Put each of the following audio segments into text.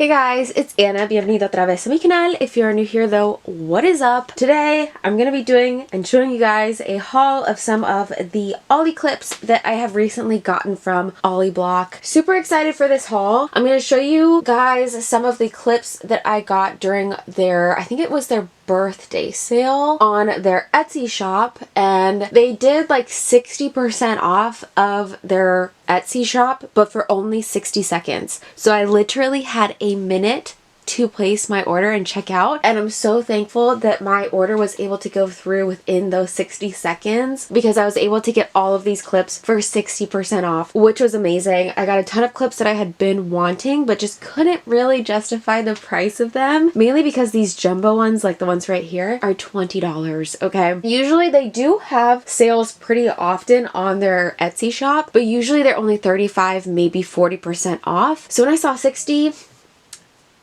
Hey guys, it's Anna. Bienvenido otra vez a mi canal. If you're new here though, what is up? Today, I'm going to be doing and showing you guys a haul of some of the OLI clips that I have recently gotten from Oliblock. Super excited for this haul. I'm going to show you guys some of the clips that I got during their, I think it was their birthday sale on their Etsy shop, and they did like 60% off of their Etsy shop, but for only 60 seconds. So I literally had a minute to place my order and check out, and I'm so thankful that my order was able to go through within those 60 seconds because I was able to get all of these clips for 60% off, which was amazing. I got a ton of clips that I had been wanting but just couldn't really justify the price of them, mainly because these jumbo ones, like the ones right here, are $20. Okay, usually they do have sales pretty often on their Etsy shop, but usually they're only 35, maybe 40% off. So when I saw 60,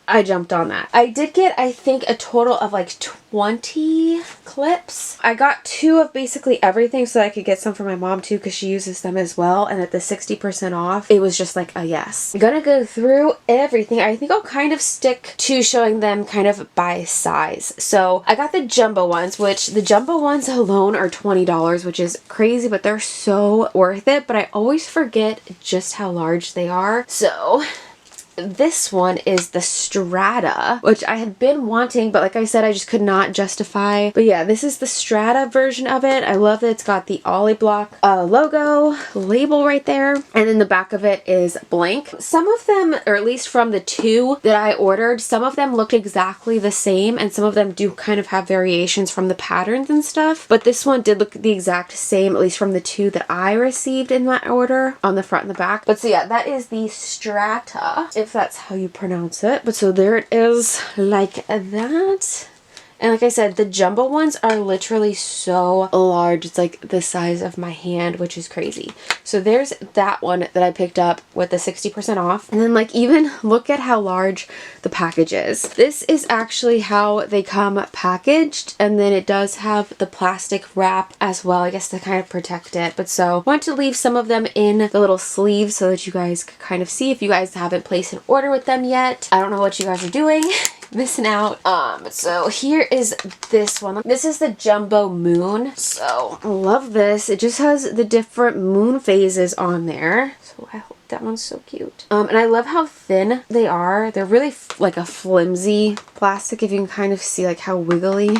I jumped on that. I did get, I think, a total of like 20 clips. I got 2 of basically everything so I could get some for my mom too because she uses them as well. And at the 60% off, it was just like a yes. I'm gonna go through everything. I think I'll kind of stick to showing them kind of by size. So I got the jumbo ones, which the jumbo ones alone are $20, which is crazy, but they're so worth it. But I always forget just how large they are. So this one is the Strata, which I had been wanting, but like I said, I just could not justify. But yeah, this is the Strata version of it. I love that it's got the Oliblock logo label right there, and then the back of it is blank. Some of them, or at least from the 2 that I ordered, some of them look exactly the same, and some of them do kind of have variations from the patterns and stuff. But this one did look the exact same, at least from the 2 that I received in my order on the front and the back. But so yeah, that is the Strata, if that's how you pronounce it. But so there it is, like that. And like I said, the jumbo ones are literally so large. It's like the size of my hand, which is crazy. So there's that one that I picked up with the 60% off. And then like even look at how large the package is. This is actually how they come packaged. And then it does have the plastic wrap as well, I guess, to kind of protect it. But so I want to leave some of them in the little sleeves so that you guys can kind of see if you guys haven't placed an order with them yet. I don't know what you guys are doing. Missing out. So here is this one. This is the Jumbo Moon. So I love this. It just has the different moon phases on there. So I hope that one's so cute. And I love how thin they are. They're really like a flimsy plastic, if you can kind of see like how wiggly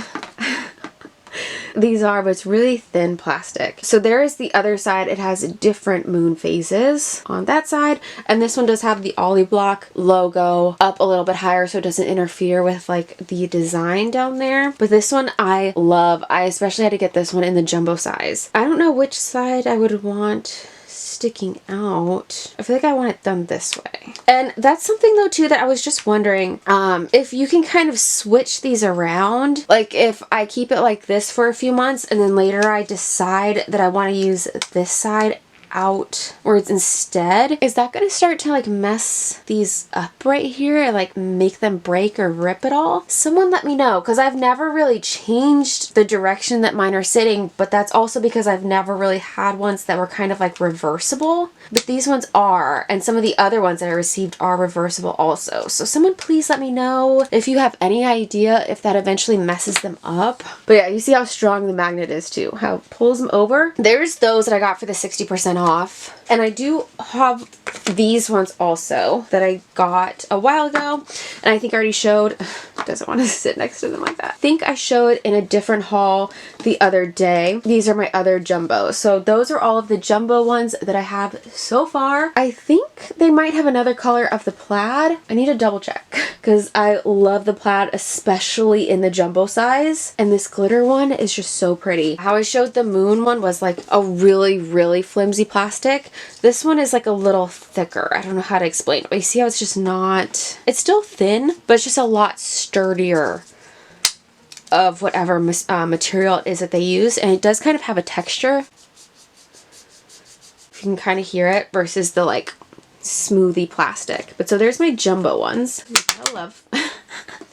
these are, but it's really thin plastic. So there is the other side. It has different moon phases on that side, and this one does have the Oliblock logo up a little bit higher so it doesn't interfere with like the design down there. But this one I love. I especially had to get this one in the jumbo size. I don't know which side I would want sticking out. I feel like I want it done this way. And that's something though too that I was just wondering, if you can kind of switch these around. Like if I keep it like this for a few months and then later I decide that I want to use this side outwards instead, is that going to start to like mess these up right here and like make them break or rip at all? Someone let me know, because I've never really changed the direction that mine are sitting, but that's also because I've never really had ones that were kind of like reversible, but these ones are, and some of the other ones that I received are reversible also. So someone please let me know if you have any idea if that eventually messes them up. But yeah, you see how strong the magnet is too, how it pulls them over. There's those that I got for the 60% off. And I do have these ones also that I got a while ago, and I think I already showed. Doesn't want to sit next to them like that. I think I showed in a different haul the other day. These are my other jumbo. So those are all of the jumbo ones that I have so far. I think they might have another color of the plaid. I need to double check because I love the plaid, especially in the jumbo size. And this glitter one is just so pretty. How I showed the moon one was like a really, really flimsy plastic. This one is like a little thicker. I don't know how to explain it, but you see how it's just not, it's still thin, but it's just a lot sturdier of whatever material it is that they use. And it does kind of have a texture. You can kind of hear it versus the like smoothie plastic. But so there's my jumbo ones. I love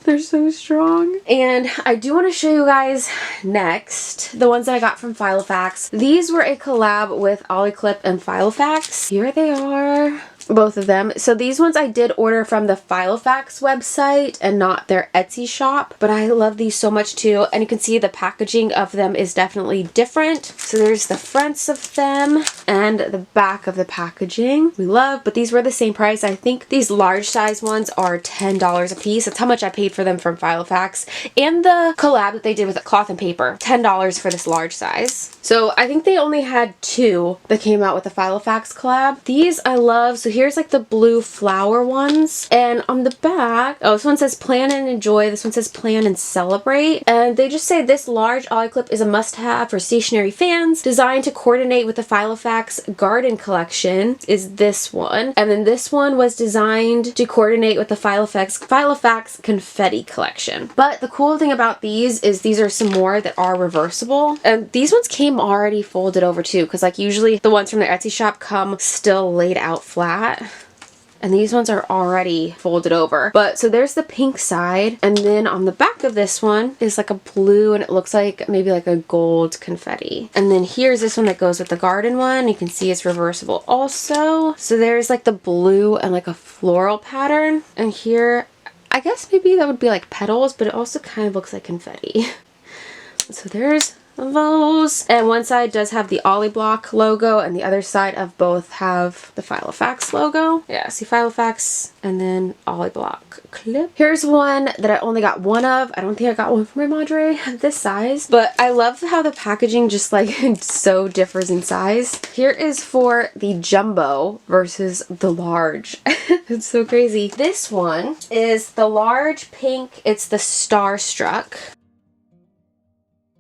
They're so strong. And I do want to show you guys next the ones that I got from Filofax. These were a collab with Ollie Clip and Filofax. Here they are. both of them. So these ones I did order from the Filofax website and not their Etsy shop, but I love these so much too. And you can see the packaging of them is definitely different. So there's the fronts of them and the back of the packaging we love, but these were the same price. I think these large size ones are $10 a piece. That's how much I paid for them from Filofax. And the collab that they did with cloth and paper, $10 for this large size. So I think they only had 2 that came out with the Filofax collab. These I love. So here's like the blue flower ones, and on the back, oh, this one says plan and enjoy, this one says plan and celebrate, and they just say this large ollie clip is a must-have for stationary fans, designed to coordinate with the Filofax garden collection is this one, and then this one was designed to coordinate with the Filofax confetti collection. But the cool thing about these is these are some more that are reversible, and these ones came already folded over too, because like usually the ones from the Etsy shop come still laid out flat. And these ones are already folded over. But so there's the pink side, and then on the back of this one is like a blue, and it looks like maybe like a gold confetti. And then here's this one that goes with the garden one. You can see it's reversible also. So there's like the blue and like a floral pattern. And here, I guess maybe that would be like petals, but it also kind of looks like confetti. So there's those, and one side does have the Oliblock logo and the other side of both have the Filofax logo. Yeah, see Filofax and then Oliblock clip. Here's one that I only got one of. I don't think I got one for my Madre this size, but I love how the packaging just like so differs in size. Here is for the jumbo versus the large. It's so crazy. This one is the large pink. It's the Starstruck.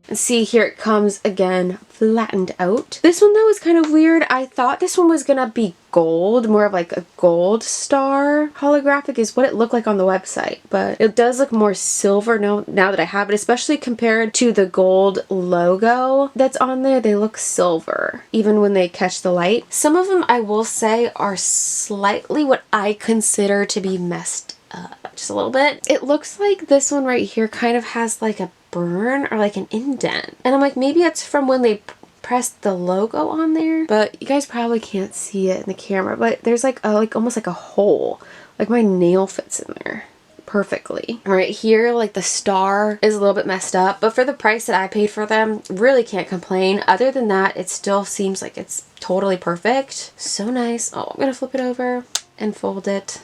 And see, here it comes again, flattened out. This one though is kind of weird. I thought this one was gonna be gold, more of like a gold star holographic is what it looked like on the website, but it does look more silver now that I have it, especially compared to the gold logo that's on there. They look silver even when they catch the light. Some of them I will say are slightly what I consider to be messed up, just a little bit. It looks like this one right here kind of has like a burn or like an indent, and I'm like, maybe it's from when they pressed the logo on there, but you guys probably can't see it in the camera, but there's like a almost like a hole, like my nail fits in there perfectly. All right, here like the star is a little bit messed up, but for the price that I paid for them, really can't complain. Other than that, it still seems like it's totally perfect. So nice. Oh, I'm gonna flip it over and fold it.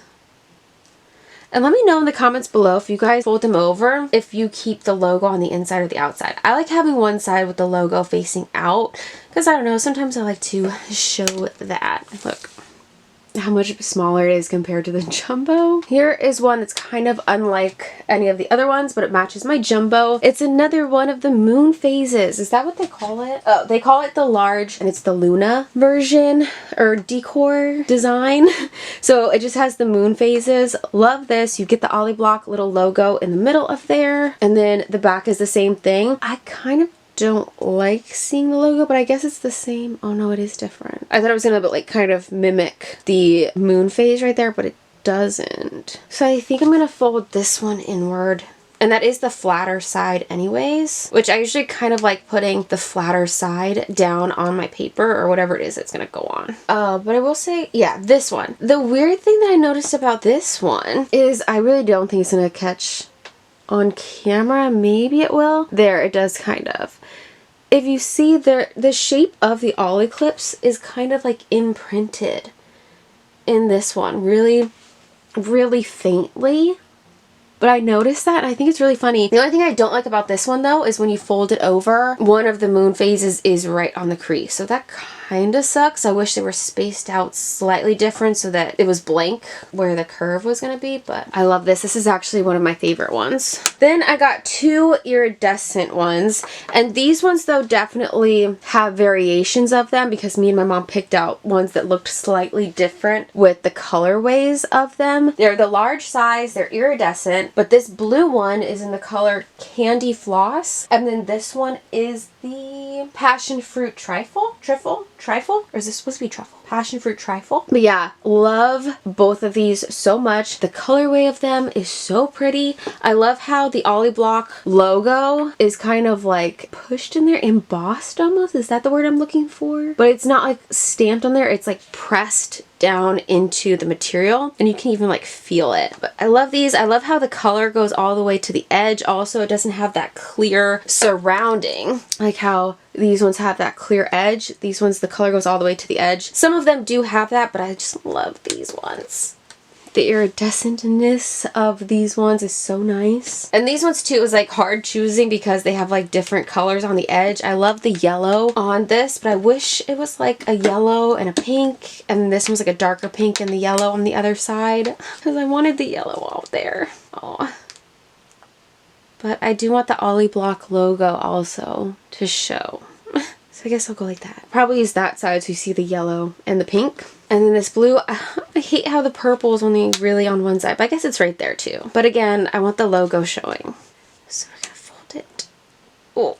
And let me know in the comments below if you guys fold them over, if you keep the logo on the inside or the outside. I like having one side with the logo facing out because I don't know, sometimes I like to show that. Look how much smaller it is compared to the jumbo. Here is one that's kind of unlike any of the other ones, but it matches my jumbo. It's another one of the moon phases. Is that what they call it? Oh, they call it the large, and it's the Luna version or Decor design. So it just has the moon phases. Love this. You get the Oliblock little logo in the middle of there, and then the back is the same thing. I kind of don't like seeing the logo, but I guess it's the same. Oh no, it is different. I thought it was gonna like kind of mimic the moon phase right there, but it doesn't. So I think I'm gonna fold this one inward, and that is the flatter side anyways, which I usually kind of like putting the flatter side down on my paper or whatever it is that's gonna go on. But I will say, yeah, this one. The weird thing that I noticed about this one is I really don't think it's gonna catch on camera. Maybe it will. There, it does kind of. If you see there, the shape of the ollie clips is kind of like imprinted in this one really, really faintly. But I noticed that, and I think it's really funny. The only thing I don't like about this one though is when you fold it over, one of the moon phases is right on the crease. So that kind of sucks. I wish they were spaced out slightly different so that it was blank where the curve was going to be, but I love this. This is actually one of my favorite ones. Then I got 2 iridescent ones, and these ones though definitely have variations of them because me and my mom picked out ones that looked slightly different with the colorways of them. They're the large size, they're iridescent, but this blue one is in the color Candy Floss, and then this one is the Passion Fruit Trifle? Or is this supposed to be truffle? passion fruit trifle. But yeah, love both of these so much. The colorway of them is so pretty. I love how the Oliblock logo is kind of like pushed in there, embossed almost. Is that the word I'm looking for? But it's not like stamped on there. It's like pressed down into the material, and you can even like feel it. But I love these. I love how the color goes all the way to the edge. Also, it doesn't have that clear surrounding, like how these ones have that clear edge. These ones, the color goes all the way to the edge. Some of them do have that, but I just love these ones. The iridescentness of these ones is so nice. And these ones too, it was like hard choosing because they have like different colors on the edge. I love the yellow on this, but I wish it was like a yellow and a pink, and this one's like a darker pink and the yellow on the other side, because I wanted the yellow out there. Oh. But I do want the Oliblock logo also to show. So I guess I'll go like that. Probably use that side so you see the yellow and the pink. And then this blue, I hate how the purple is only really on one side, but I guess it's right there too. But again, I want the logo showing. So we're gonna fold it. Oh.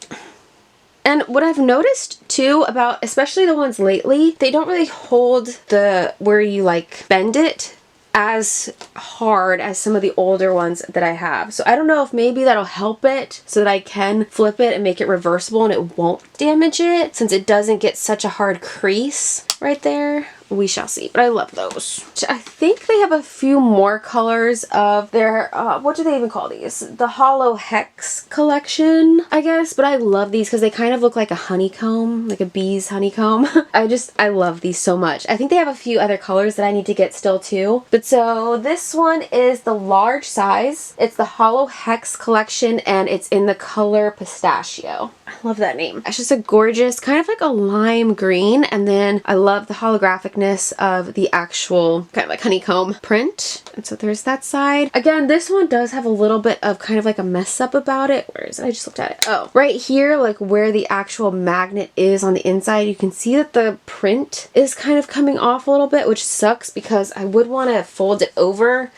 And what I've noticed too about, especially the ones lately, they don't really hold the, where you like bend it as hard as some of the older ones that I have. So I don't know if maybe that'll help it so that I can flip it and make it reversible and it won't damage it, since it doesn't get such a hard crease right there. We shall see, but I love those. I think they have a few more colors of their, what do they even call these? The Holo Hex collection, I guess, but I love these because they kind of look like a honeycomb, like a bee's honeycomb. I love these so much. I think they have a few other colors that I need to get still too. But so this one is the large size. It's the Holo Hex collection and it's in the color pistachio. I love that name. It's just a gorgeous, kind of like a lime green, and then I love the holographicness of the actual kind of like honeycomb print. And so there's that side. Again, this one does have a little bit of kind of like a mess up about it. Where is it? I just looked at it. Oh, right here, like where the actual magnet is on the inside, you can see that the print is kind of coming off a little bit, which sucks because I would want to fold it over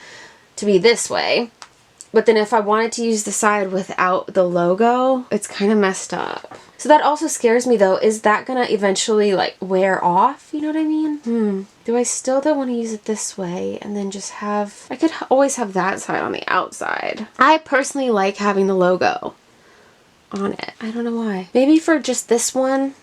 to be this way. But then if I wanted to use the side without the logo, it's kind of messed up. So that also scares me though. Is that gonna eventually like wear off? You know what I mean? Do I still though want to use it this way and then just have, I could always have that side on the outside. I personally like having the logo on it. I don't know why. Maybe for just this one,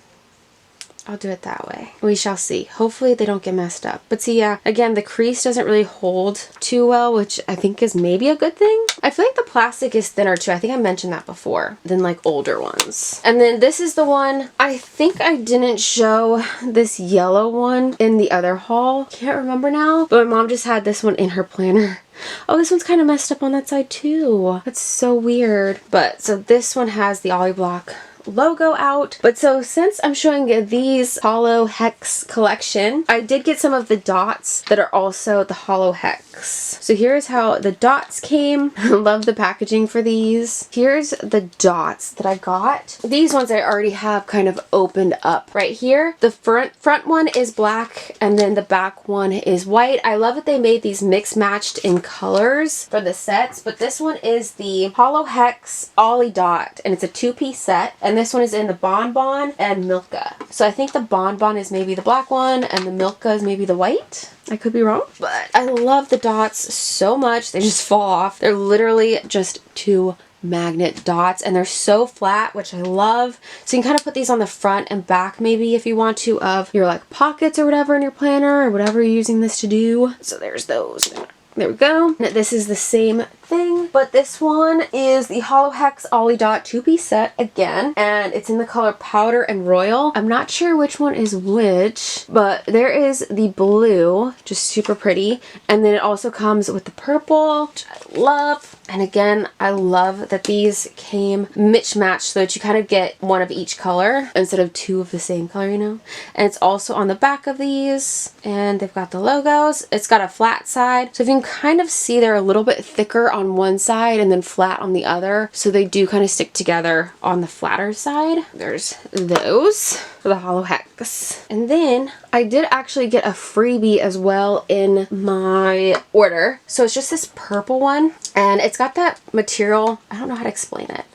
I'll do it that way. We shall see. Hopefully they don't get messed up. But see, yeah, again, the crease doesn't really hold too well, which I think is maybe a good thing. I feel like the plastic is thinner too. I think I mentioned that before than like older ones. And then this is the one, I think I didn't show this yellow one in the other haul. Can't remember now, but my mom just had this one in her planner. Oh, this one's kind of messed up on that side too. That's so weird. But so this one has the Oliblock logo out. But so since I'm showing these Holo Hex collection, I did get some of the dots that are also the Holo Hex. So here's how the dots came. Love the packaging for these. Here's the dots that I got. These ones I already have kind of opened up right here. The front one is black and then the back one is white. I love that they made these mix matched in colors for the sets, but this one is the Holo Hex Ollie dot and it's a 2-piece set. And this one is in the Bonbon and Milka. So I think the Bonbon is maybe the black one and the Milka is maybe the white. I could be wrong, but I love the dots so much. They just fall off. They're literally just 2 magnet dots and they're so flat, which I love. So you can kind of put these on the front and back maybe if you want to of your like pockets or whatever in your planner or whatever you're using this to do. So there's those. There we go. This is the same thing, but this one is the Holo Hex Ollie Dot 2-piece set again, and it's in the color Powder and Royal. I'm not sure which one is which, but there is the blue, just super pretty, and then it also comes with the purple, which I love. And again, I love that these came mismatched so that you kind of get one of each color instead of 2 of the same color, you know? And it's also on the back of these, and they've got the logos. It's got a flat side, so if you can kind of see they're a little bit thicker on one side and then flat on the other, so they do kind of stick together on the flatter side. There's those for the Holo Hex. And then I did actually get a freebie as well in my order. So it's just this purple one, and it's got that material, I don't know how to explain it,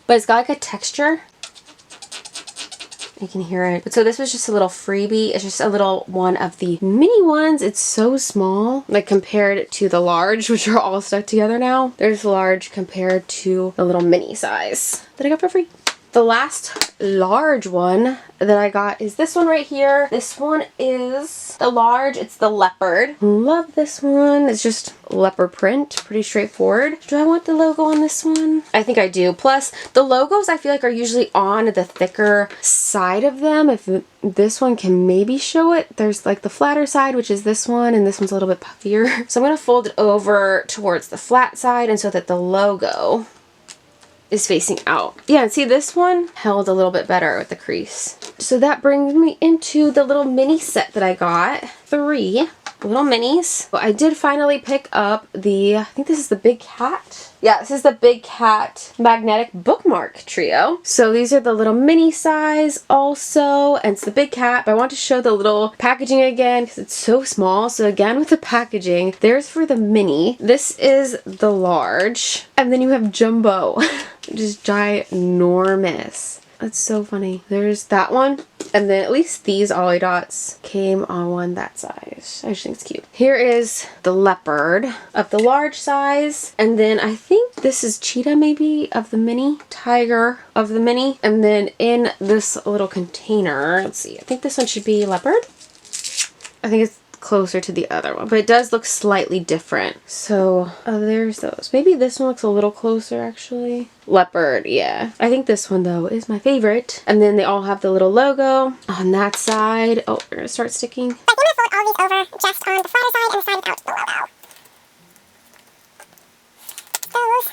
but it's got like a texture. You can hear it. But so this was just a little freebie. It's just a little one of the mini ones. It's so small, like compared to the large, which are all stuck together now. There's large compared to the little mini size that I got for free. The last large one that I got is this one right here. This one is the large. It's the leopard. Love this one. It's just leopard print. Pretty straightforward. Do I want the logo on this one? I think I do. Plus, the logos I feel like are usually on the thicker side of them. If this one can maybe show it. There's like the flatter side, which is this one, and this one's a little bit puffier. So I'm going to fold it over towards the flat side and so that the logo is facing out. Yeah, and see, this one held a little bit better with the crease. So that brings me into the little mini set that I got. 3 little minis. Well, I did finally pick up the, I think this is the Big Cat. Yeah, this is the Big Cat magnetic bookmark trio. So these are the little mini size also, and it's the Big Cat. But I want to show the little packaging again because it's so small. So again with the packaging, there's for the mini. This is the large. And then you have jumbo, which is ginormous. That's so funny. There's that one. And then at least these Ollie dots came on one that size. I just think it's cute. Here is the leopard of the large size. And then I think this is cheetah maybe of the mini. Tiger of the mini. And then in this little container, let's see. I think this one should be leopard. I think it's closer to the other one, but it does look slightly different. So there's those. Maybe this one looks a little closer actually. Leopard, yeah. I think this one though is my favorite. And then they all have the little logo on that side. Oh, we're gonna start sticking. So I'm gonna fold all these over just on the flatter side and the side without the logo. Those.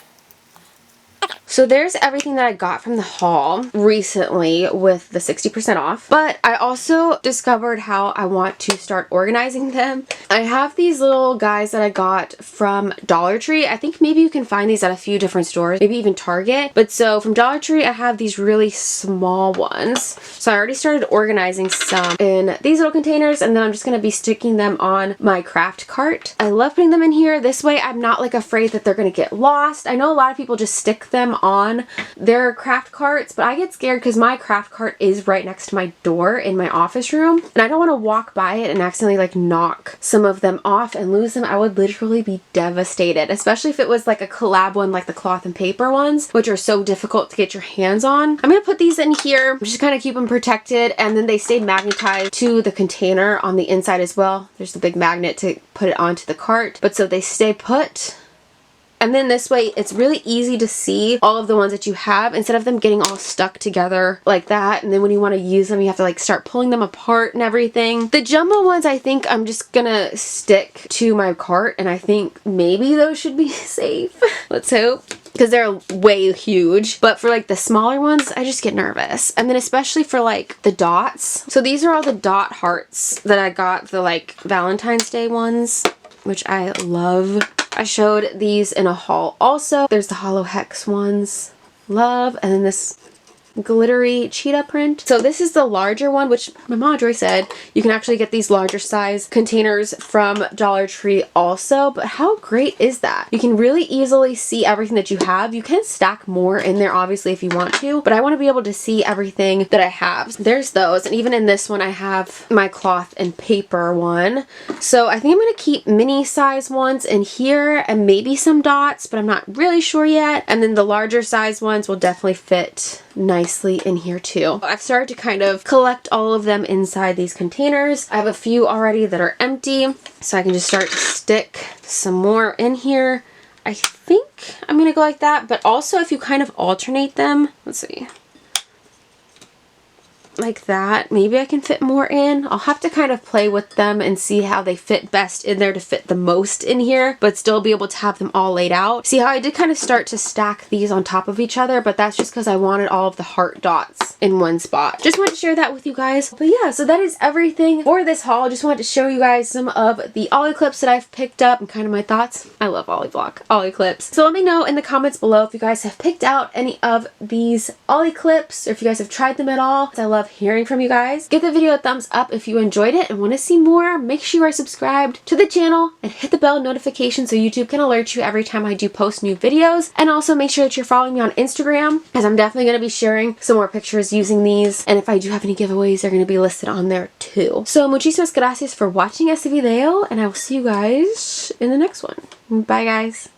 So there's everything that I got from the haul recently with the 60% off. But I also discovered how I want to start organizing them. I have these little guys that I got from Dollar Tree. I think maybe you can find these at a few different stores, maybe even Target. But so from Dollar Tree, I have these really small ones. So I already started organizing some in these little containers, and then I'm just going to be sticking them on my craft cart. I love putting them in here. This way I'm not like afraid that they're going to get lost. I know a lot of people just stick them on their craft carts, but I get scared because my craft cart is right next to my door in my office room, and I don't want to walk by it and accidentally like knock some of them off and lose them. I would literally be devastated, especially if it was like a collab one like the cloth and paper ones, which are so difficult to get your hands on. I'm gonna put these in here just kind of keep them protected, and then they stay magnetized to the container on the inside as well. There's the big magnet to put it onto the cart, but so they stay put. And then this way, it's really easy to see all of the ones that you have instead of them getting all stuck together like that. And then when you want to use them, you have to like start pulling them apart and everything. The jumbo ones, I think I'm just gonna stick to my cart, and I think maybe those should be safe. Let's hope. Because they're way huge. But for like the smaller ones, I just get nervous. And then especially for like the dots. So these are all the dot hearts that I got, the like Valentine's Day ones, which I love. I showed these in a haul also. There's the hollow hex ones. Love. And then this glittery cheetah print. So this is the larger one, which my Madre said you can actually get these larger size containers from Dollar Tree also. But how great is that? You can really easily see everything that you have. You can stack more in there obviously if you want to, but I want to be able to see everything that I have. There's those, and even in this one I have my cloth and paper one. So I think I'm going to keep mini size ones in here and maybe some dots, but I'm not really sure yet. And then the larger size ones will definitely fit nicely in here too. I've started to kind of collect all of them inside these containers. I have a few already that are empty, so I can just start to stick some more in here. I think I'm gonna go like that, but also if you kind of alternate them, let's see, like that, maybe I can fit more in. I'll have to kind of play with them and see how they fit best in there to fit the most in here, but still be able to have them all laid out. See how I did kind of start to stack these on top of each other, but that's just because I wanted all of the heart dots in one spot. Just wanted to share that with you guys. But yeah, so that is everything for this haul. Just wanted to show you guys some of the Ollie clips that I've picked up and kind of my thoughts. I love Oliblock, Ollie clips. So let me know in the comments below if you guys have picked out any of these Ollie clips or if you guys have tried them at all. I love love hearing from you guys. Give the video a thumbs up if you enjoyed it and want to see more. Make sure you are subscribed to the channel and hit the bell notification so YouTube can alert you every time I do post new videos. And also make sure that you're following me on Instagram, because I'm definitely going to be sharing some more pictures using these. And if I do have any giveaways, they're going to be listed on there too. So muchísimas gracias for watching este video, and I will see you guys in the next one. Bye guys.